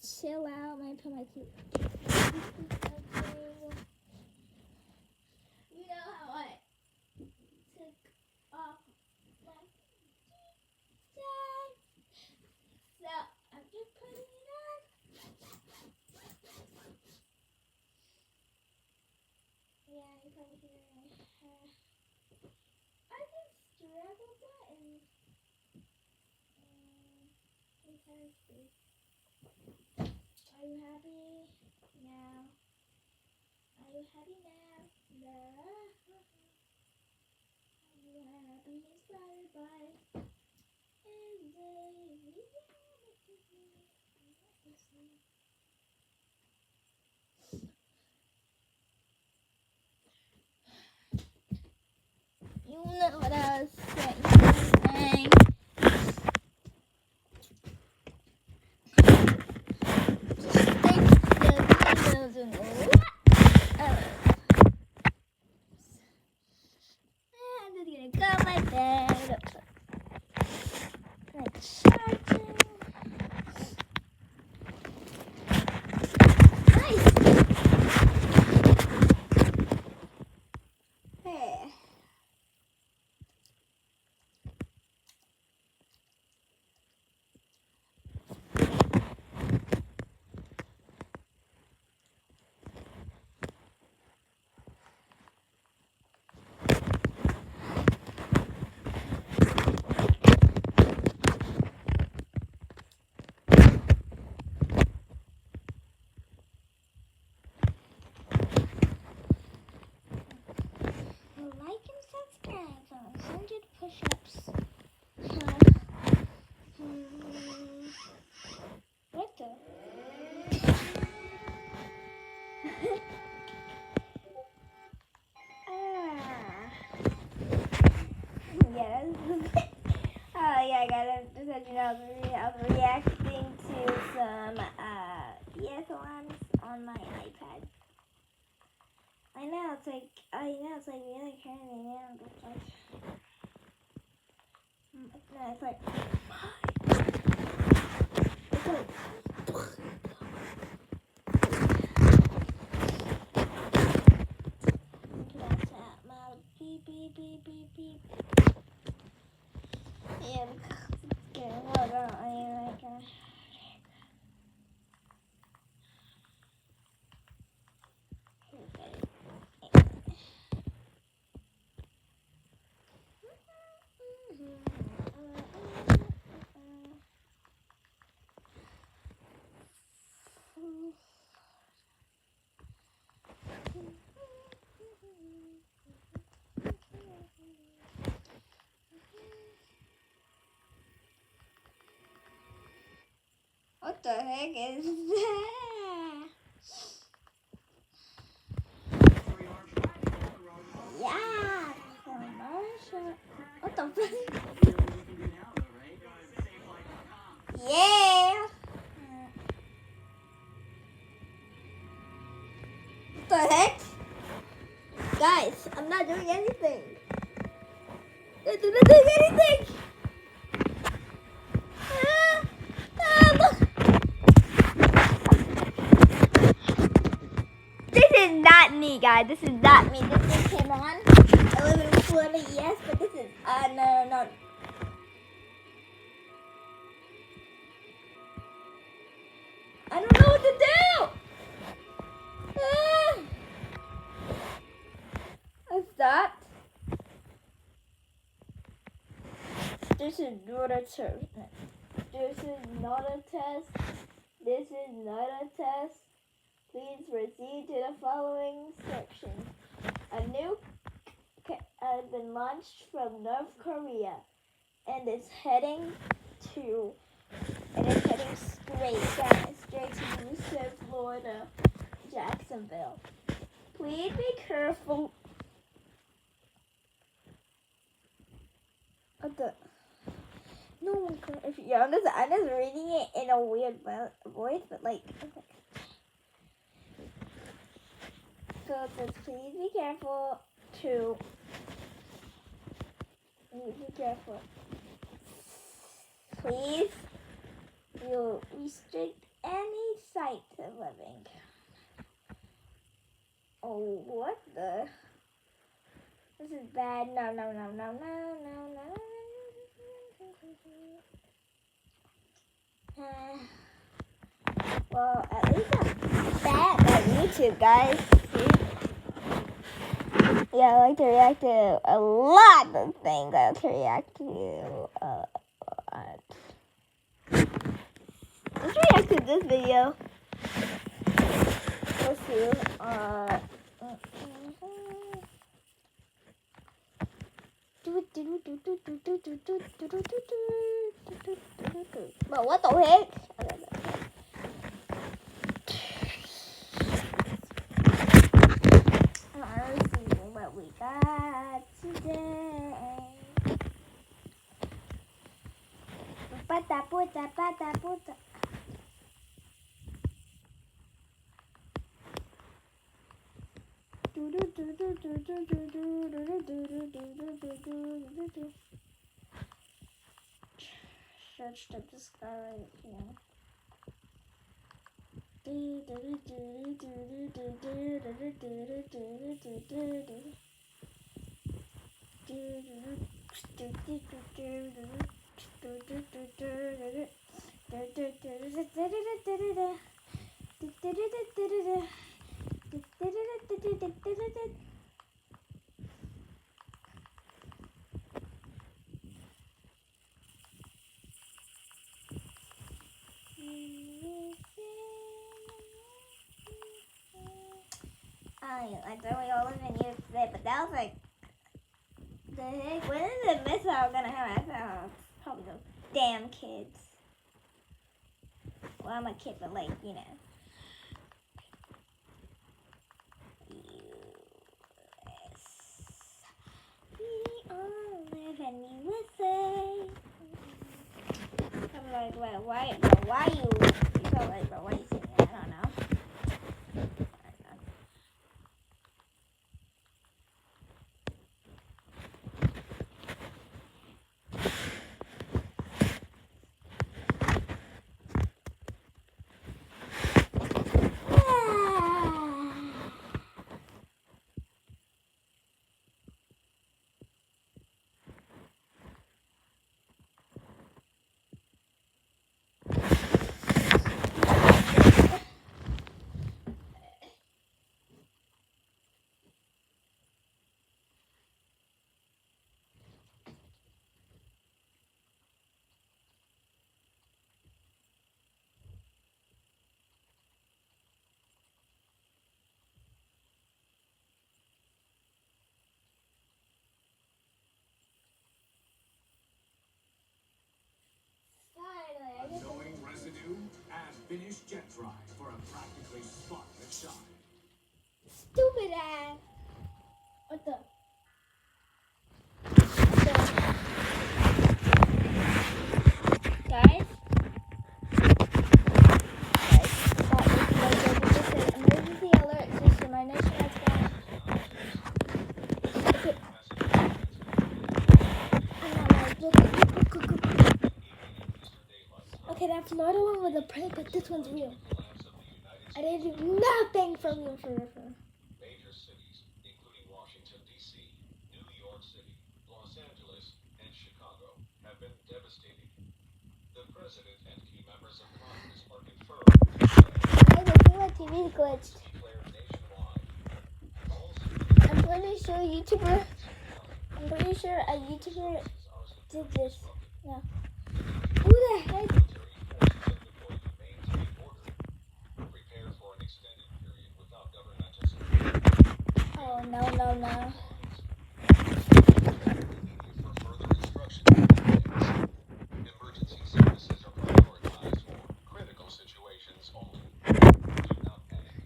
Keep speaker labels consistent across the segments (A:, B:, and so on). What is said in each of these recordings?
A: chill out. I'm gonna put my cute. You know how I took off my tag, so I'm just putting it on. Yeah, you probably hear my hair. I can struggle buttons. Are you happy now? Are you happy now? No. Are you happy inspired by you know what I was saying. Got my bed. Like charging. Nice. Hey. Like and subscribe for 100 push-ups. What the? Yes. Oh yeah, I got it. Just as you know, I was reacting to some EAS ones on my iPad. I know it's like really crazy now, but it's like that's that my beep beep beep beep beep. Yeah, hold on, what the heck is that? Yeah, commercial. What the fuck? Yeah. What the heck? Guys, I'm not doing anything. I'm not doing anything. Look. This is not me, guys. This is not me. This is Cameron. I live in Florida, yes, but this is no. I don't know what to do. I stopped. This is not a test. This is not a test. This is not a test. Please proceed to the following instructions. A nuke has been launched from North Korea and is heading straight to Houston, Florida, Jacksonville. Please be careful. No, if you're honest, I'm just reading it in a weird voice, but like, okay. So it says, please be careful to. Be careful. Please, you restrict any sight of living. Oh, what the? This is bad. No. Well, at least I'm bad at YouTube, guys. See? Yeah, I like to react to a lot of things. I like to react to let's react to this video. Let's see. But what the heck? Let's see what we got today. Puta. Searched up this guy right here. Like the way all of it used to say, but that was like the heck. When is the missile gonna have? I thought probably those damn kids. Well, I'm a kid, but like you know. We all live in USA. I'm like, why you? You felt like, why you singing? I don't know.
B: Unknowing residue, add finished jet dry for a practically spotless shine.
A: Stupid ass. What the? Guys? Emergency alert system. I know she has that. Okay, that's not the one with the prank, but this one's real. I didn't do nothing for real.
C: Major cities, including Washington, D.C., New York City, Los Angeles, and Chicago, have been devastated. The president and key members of Congress are confirmed.
A: Guys, I think my TV's glitched.
C: Declared nationwide.
A: I'm pretty sure a YouTuber did this. No. Who the heck?
C: Prepare for an extended period without governmental support.
A: Oh, no.
C: For further instructions, emergency services are prioritized for critical situations only. Do not panic.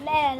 A: Man,